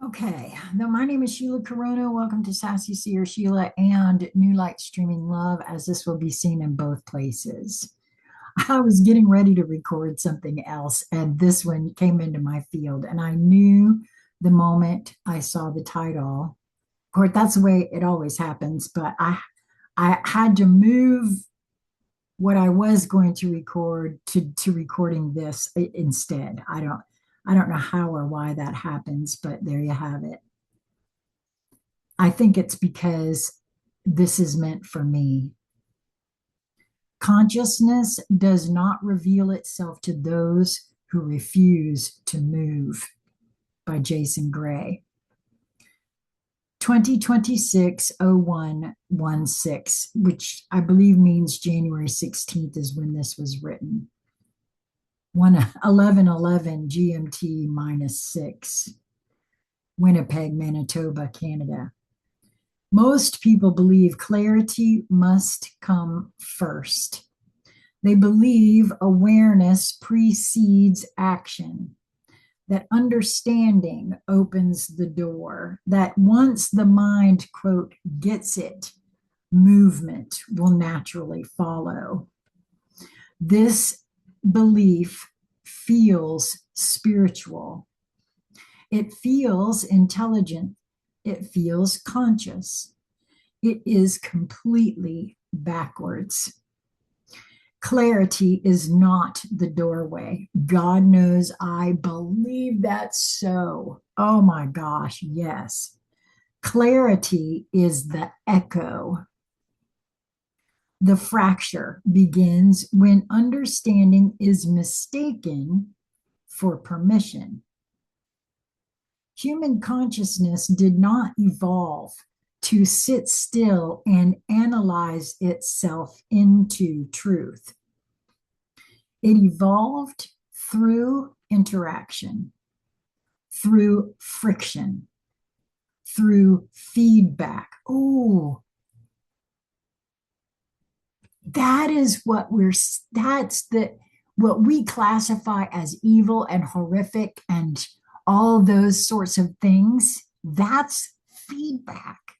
Okay, now my name is Sheila Corona. Welcome to Sassy Seer Sheila and New Light Streaming Love, as this will be seen in both places. I was getting ready to record something else, and this one came into my field, and I knew the moment I saw the title. Of course, that's the way it always happens, but I had to move what I was going to record to recording this instead. I don't know how or why that happens, but there you have it. I think it's because this is meant for me. Consciousness does not reveal itself to those who refuse to move, by Jason Gray. 2026-01-16, which I believe means January 16th is when this was written. 11:11 GMT -6, Winnipeg, Manitoba, Canada. Most people believe clarity must come first. They believe awareness precedes action, that understanding opens the door, that once the mind, quote, gets it, movement will naturally follow. This belief feels spiritual. It feels intelligent. It feels conscious. It is completely backwards. Clarity is not the doorway. God knows I believe that so. Oh my gosh, yes. Clarity is the echo. The fracture begins when understanding is mistaken for permission. Human consciousness did not evolve to sit still and analyze itself into truth. It evolved through interaction, through friction, through feedback. Oh, that is what we classify as evil and horrific and all those sorts of things. That's feedback.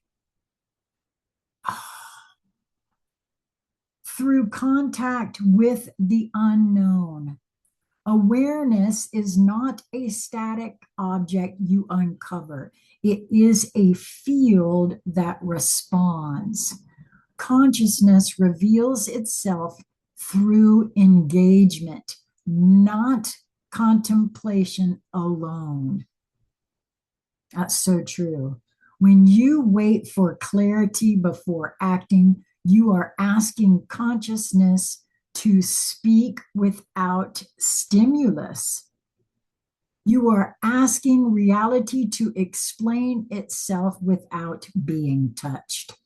Through contact with the unknown. Awareness is not a static object you uncover. It is a field that responds. Consciousness reveals itself through engagement, not contemplation alone. That's so true. When you wait for clarity before acting, you are asking consciousness to speak without stimulus. You are asking reality to explain itself without being touched.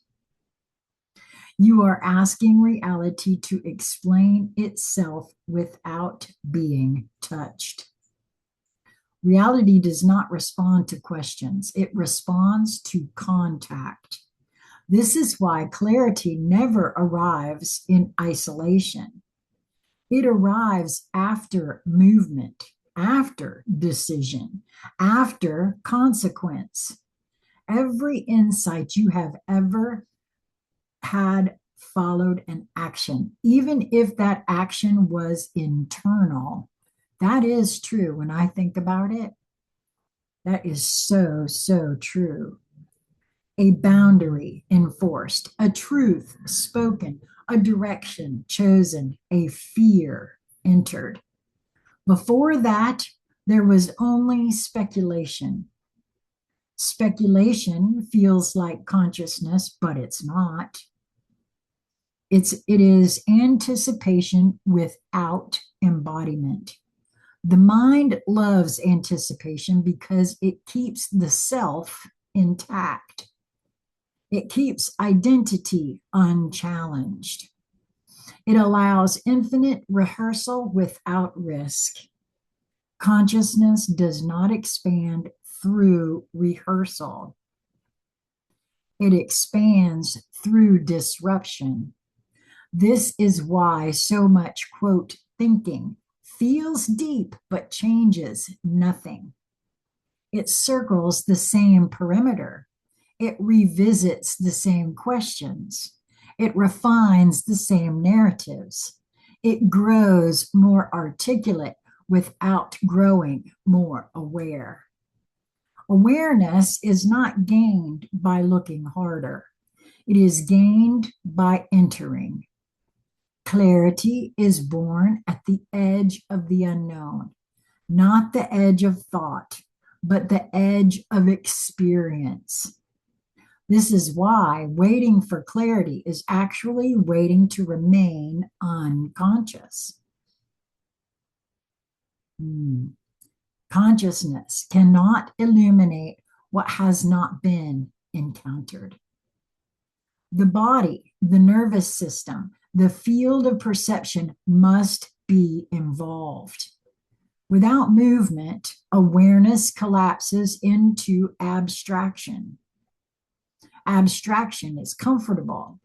You are asking reality to explain itself without being touched. Reality does not respond to questions. It responds to contact. This is why clarity never arrives in isolation. It arrives after movement, after decision, after consequence. Every insight you have ever had followed an action, even if that action was internal. That is true when I think about it. That is so, so true. A boundary enforced, a truth spoken, a direction chosen, a fear entered. Before that, there was only speculation. Speculation feels like consciousness, but it's not. It is anticipation without embodiment. The mind loves anticipation because it keeps the self intact. It keeps identity unchallenged. It allows infinite rehearsal without risk. Consciousness does not expand through rehearsal. It expands through disruption. This is why so much, quote, thinking feels deep but changes nothing. It circles the same perimeter. It revisits the same questions. It refines the same narratives. It grows more articulate without growing more aware. Awareness is not gained by looking harder. It is gained by entering. Clarity is born at the edge of the unknown, not the edge of thought, but the edge of experience. This is why waiting for clarity is actually waiting to remain unconscious. Consciousness cannot illuminate what has not been encountered. The body, the nervous system, the field of perception must be involved. Without movement, awareness collapses into abstraction. Abstraction is comfortable.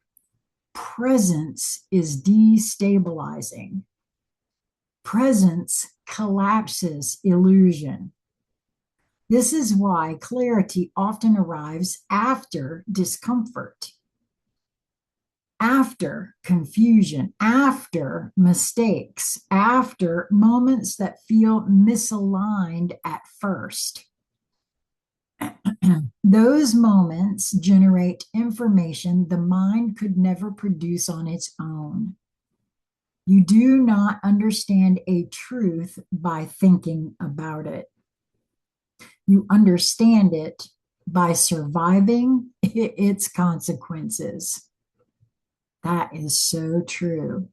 Presence is destabilizing. Presence collapses illusion. This is why clarity often arrives after discomfort, after confusion, after mistakes, after moments that feel misaligned at first. Those moments generate information the mind could never produce on its own. You do not understand a truth by thinking about it. You understand it by surviving its consequences. That is so true.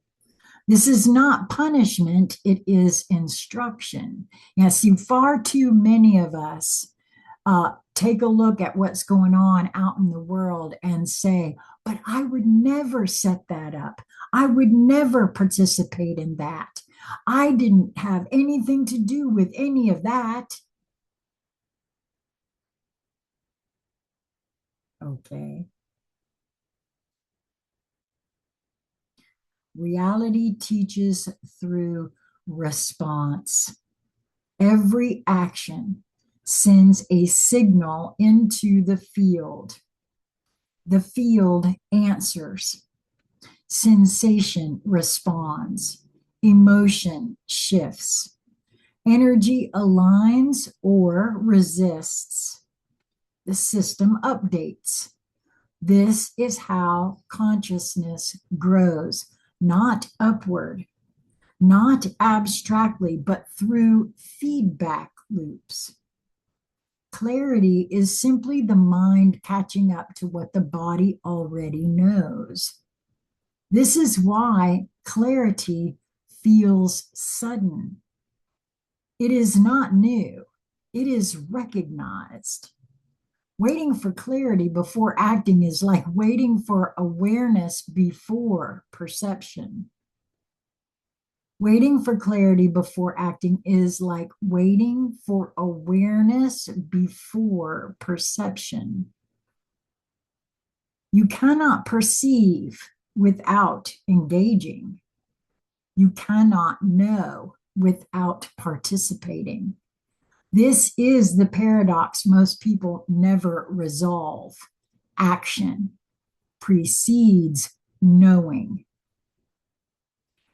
This is not punishment, it is instruction. See, far too many of us take a look at what's going on out in the world and say, but I would never set that up. I would never participate in that. I didn't have anything to do with any of that. Okay. Reality teaches through response. Every action sends a signal into the field. The field answers. Sensation responds. Emotion shifts. Energy aligns or resists. The system updates. This is how consciousness grows, not upward, not abstractly, but through feedback loops. Clarity is simply the mind catching up to what the body already knows. This is why clarity feels sudden. It is not new, it is recognized. Waiting for clarity before acting is like waiting for awareness before perception. Waiting for clarity before acting is like waiting for awareness before perception. You cannot perceive without engaging. You cannot know without participating. This is the paradox most people never resolve. Action precedes knowing.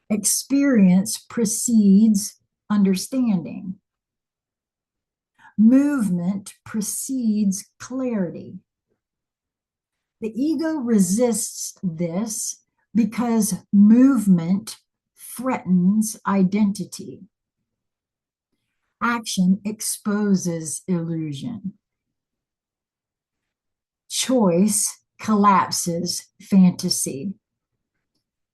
Experience precedes understanding. Movement precedes clarity. The ego resists this because movement threatens identity. Action exposes illusion. Choice collapses fantasy.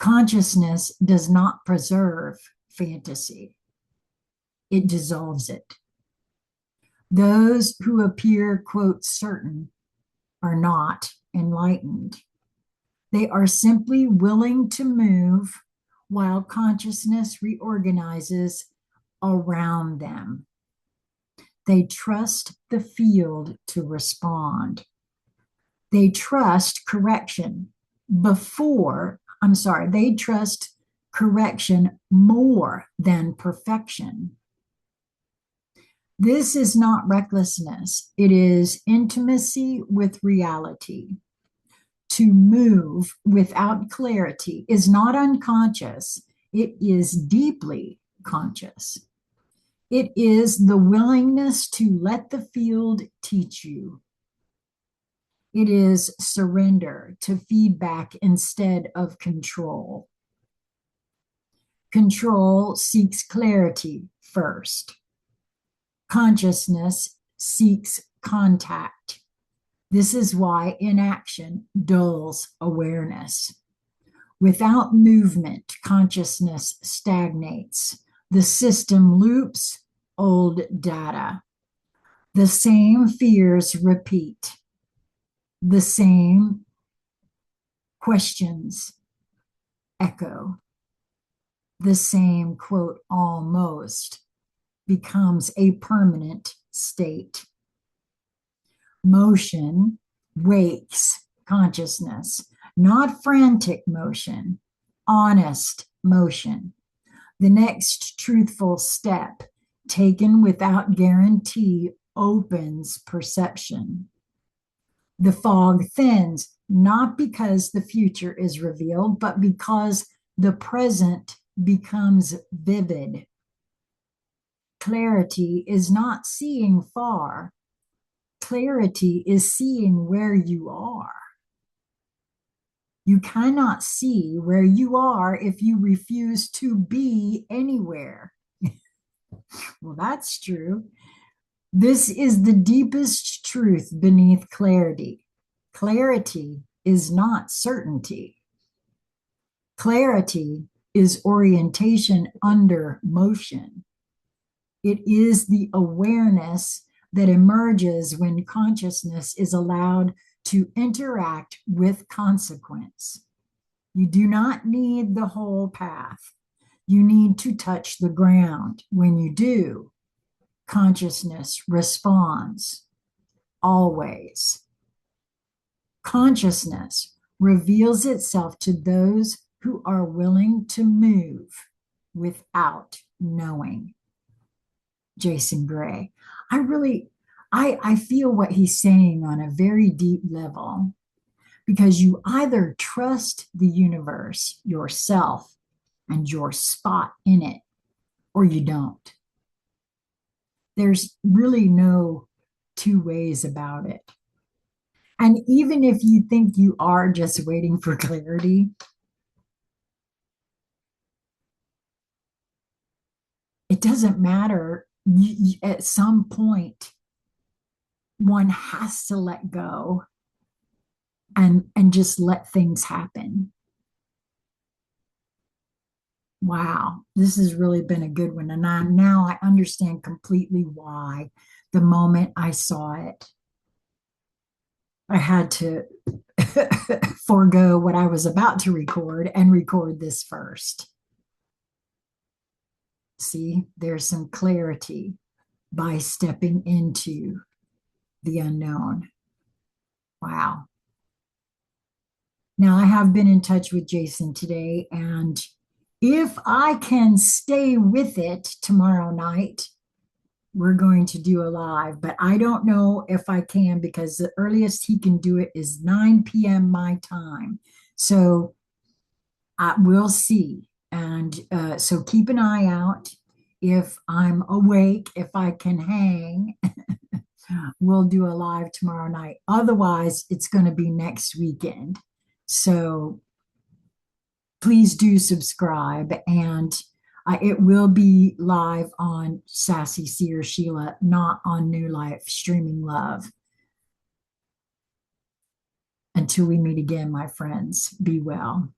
Consciousness does not preserve fantasy. It dissolves it. Those who appear, quote, certain are not enlightened. They are simply willing to move while consciousness reorganizes around them. They trust the field to respond. They trust correction they trust correction more than perfection. This is not recklessness, it is intimacy with reality. To move without clarity is not unconscious, it is deeply conscious. It is the willingness to let the field teach you. It is surrender to feedback instead of control. Control seeks clarity first. Consciousness seeks contact. This is why inaction dulls awareness. Without movement, consciousness stagnates. The system loops old data. The same fears repeat. The same questions echo. The same, quote, almost becomes a permanent state. Motion wakes consciousness, not frantic motion, honest motion. The next truthful step, taken without guarantee, opens perception. The fog thins, not because the future is revealed, but because the present becomes vivid. Clarity is not seeing far. Clarity is seeing where you are. You cannot see where you are if you refuse to be anywhere. Well, that's true. This is the deepest truth beneath clarity. Clarity is not certainty. Clarity is orientation under motion. It is the awareness that emerges when consciousness is allowed to interact with consequence. You do not need the whole path. You need to touch the ground. When you do, consciousness responds always. Consciousness reveals itself to those who are willing to move without knowing. Jason Gray. I feel what he's saying on a very deep level, because you either trust the universe, yourself, and your spot in it, or you don't. There's really no two ways about it. And even if you think you are just waiting for clarity, it doesn't matter. At some point, one has to let go and just let things happen. Wow, this has really been a good one. And now I understand completely why the moment I saw it, I had to forego what I was about to record and record this first. See, there's some clarity by stepping into the unknown. Wow. Now, I have been in touch with Jason today, and if I can stay with it tomorrow night, we're going to do a live, but I don't know if I can, because the earliest he can do it is 9 p.m. my time. So we'll see. And so keep an eye out. If I'm awake, if I can hang, we'll do a live tomorrow night. Otherwise, it's going to be next weekend. So please do subscribe, and it will be live on Sassy Seer Sheila, not on New Life Streaming Love. Until we meet again, my friends, be well.